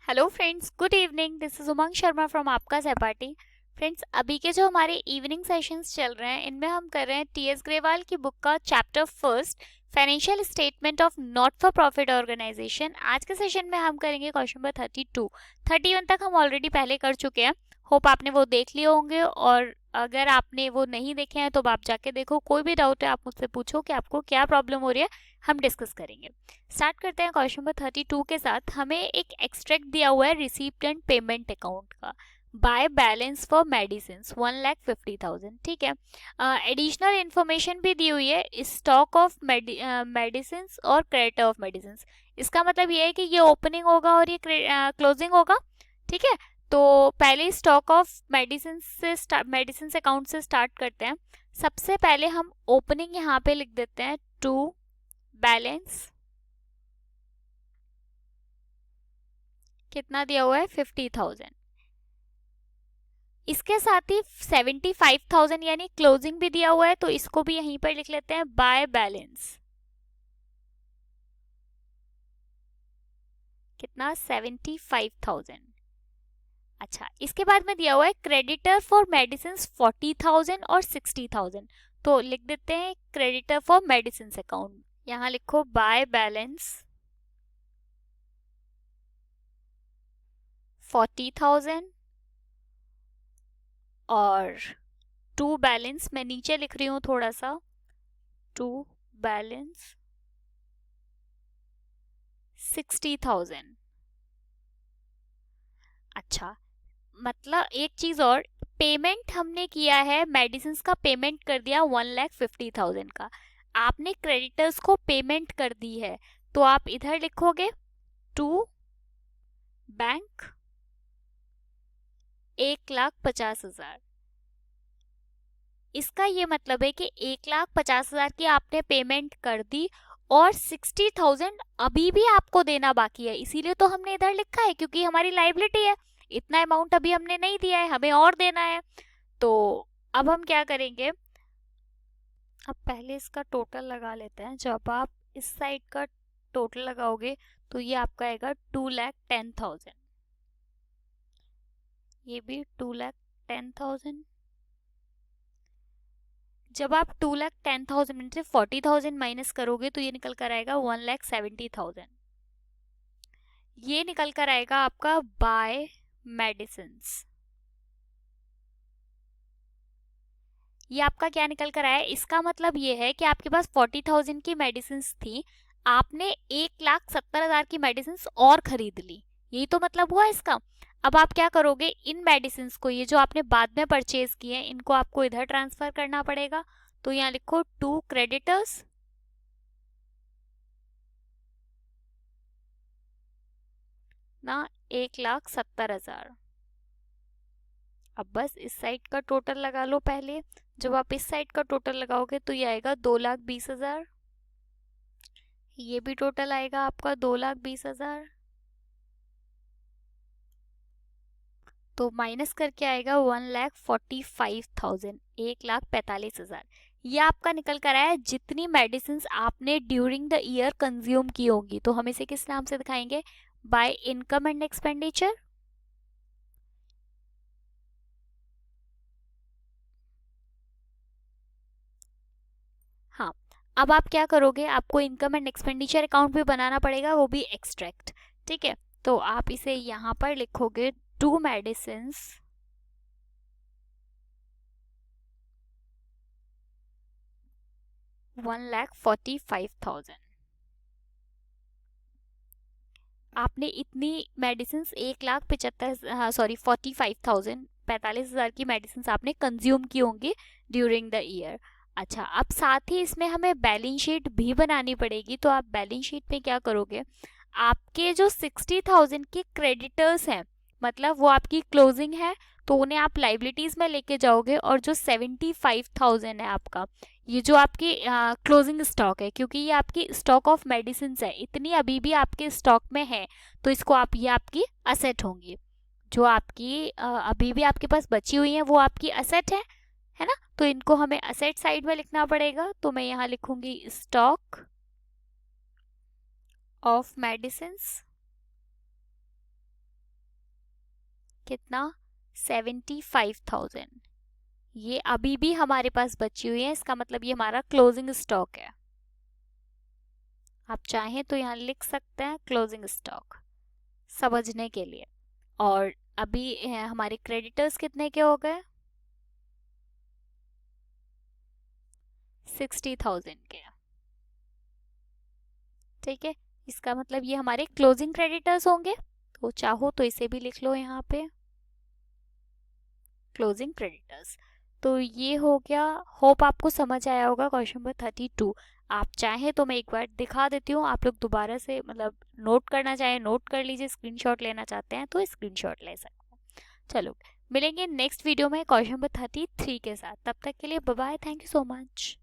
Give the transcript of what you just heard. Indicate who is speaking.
Speaker 1: Hello friends, good evening. This is Umang Sharma from आपका सहपाठी। Friends, अभी के जो हमारे इवनिंग सेशंस चल रहे हैं इनमें हम कर रहे हैं टीएस ग्रेवाल की बुक का chapter first, financial statement of not for profit organisation. आज के सेशन में हम करेंगे क्वेश्चन नंबर 32। 31 तक हम ऑलरेडी पहले कर चुके हैं। होप आपने वो देख लिए होंगे, और अगर आपने वो नहीं देखे हैं तो आप जाके देखो। कोई भी डाउट है आप मुझसे पूछो कि आपको क्या प्रॉब्लम हो रही है, हम डिस्कस करेंगे। स्टार्ट करते हैं क्वेश्चन नंबर 32 के साथ। हमें एक एक्सट्रैक्ट दिया हुआ है रिसीप्ट एंड पेमेंट अकाउंट का। By balance for medicine 1,50,000। ठीक है। एडिशनल इंफॉर्मेशन भी दी हुई है, स्टॉक ऑफ मेडिसिन और क्रेडिट ऑफ मेडिसिन। इसका मतलब ये है कि ये ओपनिंग होगा और ये क्लोजिंग होगा। ठीक है। तो पहले स्टॉक ऑफ मेडिसिन अकाउंट से स्टार्ट करते हैं। सबसे पहले हम ओपनिंग यहाँ पे लिख देते हैं टू बैलेंस। कितना दिया हुआ है? 50,000। इसके साथ ही 75,000 यानी क्लोजिंग भी दिया हुआ है, तो इसको भी यहीं पर लिख लेते हैं बाय बैलेंस। कितना? 75,000। अच्छा, इसके बाद में दिया हुआ है क्रेडिटर फॉर मेडिसिन 40,000 और 60,000। तो लिख देते हैं क्रेडिटर फॉर मेडिसिन अकाउंट। यहां लिखो बाय बैलेंस 40,000 और टू बैलेंस, मैं नीचे लिख रही हूं थोड़ा सा, टू बैलेंस 60,000। अच्छा, मतलब एक चीज और, पेमेंट हमने किया है, मेडिसिन का पेमेंट कर दिया 1,50,000 का। आपने क्रेडिटर्स को पेमेंट कर दी है, तो आप इधर लिखोगे टू बैंक 1,50,000। इसका ये मतलब है कि 1,50,000 की आपने पेमेंट कर दी और 60,000 अभी भी आपको देना बाकी है। इसीलिए तो हमने इधर लिखा है, क्योंकि हमारी लाइबिलिटी है। इतना अमाउंट अभी हमने नहीं दिया है, हमें और देना है। तो अब हम क्या करेंगे, अब पहले इसका टोटल लगा लेते हैं। जब आप इस साइड का टोटल लगाओगे तो ये आपका आएगा 2,10,000। ये भी 2,10,000। जब आप 2,10,000 में से 40,000 माइनस करोगे तो ये निकल कर आएगा 1,70,000। ये निकल कर आएगा आपका बाय मेडिसिन। ये आपका क्या निकल कर आया? इसका मतलब ये है कि आपके पास 40,000 की मेडिसिन थी, आपने 1,70,000 की मेडिसिन और खरीद ली। यही तो मतलब हुआ इसका। अब आप क्या करोगे, इन मेडिसिन को, ये जो आपने बाद में परचेज किए हैं, इनको आपको इधर ट्रांसफर करना पड़ेगा। तो यहाँ लिखो टू क्रेडिटर्स ना 1,70,000। अब बस इस साइड का टोटल लगा लो पहले। जब आप इस साइड का टोटल लगाओगे तो ये आएगा 2,20,000। ये भी टोटल आएगा आपका 2,20,000। तो माइनस करके आएगा 1,45,000, 1,45,000। ये आपका निकल कर आया जितनी मेडिसिन आपने ड्यूरिंग द ईयर कंज्यूम की होंगी। तो हम इसे किस नाम से दिखाएंगे? By income and expenditure. हाँ, अब आप क्या करोगे, आपको इनकम एंड एक्सपेंडिचर अकाउंट भी बनाना पड़ेगा, वो भी एक्सट्रैक्ट। ठीक है। तो आप इसे यहां पर लिखोगे टू मेडिसिन 1,45,000। आपने इतनी मेडिसिन 45,000 की मेडिसिन आपने कंज्यूम की होंगी ड्यूरिंग द ईयर। अच्छा, अब साथ ही इसमें हमें बैलेंस शीट भी बनानी पड़ेगी। तो आप बैलेंस शीट में क्या करोगे, आपके जो 60,000 के क्रेडिटर्स हैं, मतलब वो आपकी क्लोजिंग है, तो उन्हें आप लाइबिलिटीज में लेके जाओगे। और जो 75,000 है आपका, ये जो आपकी क्लोजिंग स्टॉक है, क्योंकि ये आपकी स्टॉक ऑफ मेडिसिन है, इतनी अभी भी आपके स्टॉक में है, तो इसको आप, ये आपकी असेट होंगी। जो आपकी अभी भी आपके पास बची हुई है वो आपकी असेट है ना। तो इनको हमें असेट साइड में लिखना पड़ेगा। तो मैं यहाँ लिखूंगी स्टॉक ऑफ मेडिसिन कितना 75,000। ये अभी भी हमारे पास बची हुई है, इसका मतलब ये हमारा क्लोजिंग स्टॉक है। आप चाहें तो यहाँ लिख सकते हैं क्लोजिंग स्टॉक समझने के लिए। और अभी हमारे क्रेडिटर्स कितने के हो गए, 60,000 के। ठीक है, इसका मतलब ये हमारे क्लोजिंग क्रेडिटर्स होंगे। तो चाहो तो इसे भी लिख लो यहाँ पे, क्लोजिंग क्रेडिटर्स। तो ये हो गया। होप आपको समझ आया होगा क्वेश्चन नंबर 32। आप चाहें तो मैं एक बार दिखा देती हूँ, आप लोग दोबारा से मतलब नोट करना चाहें नोट कर लीजिए, स्क्रीनशॉट लेना चाहते हैं तो स्क्रीनशॉट ले सकते हैं। चलो मिलेंगे नेक्स्ट वीडियो में क्वेश्चन नंबर 33 के साथ। तब तक के लिए bye bye, thank you so much.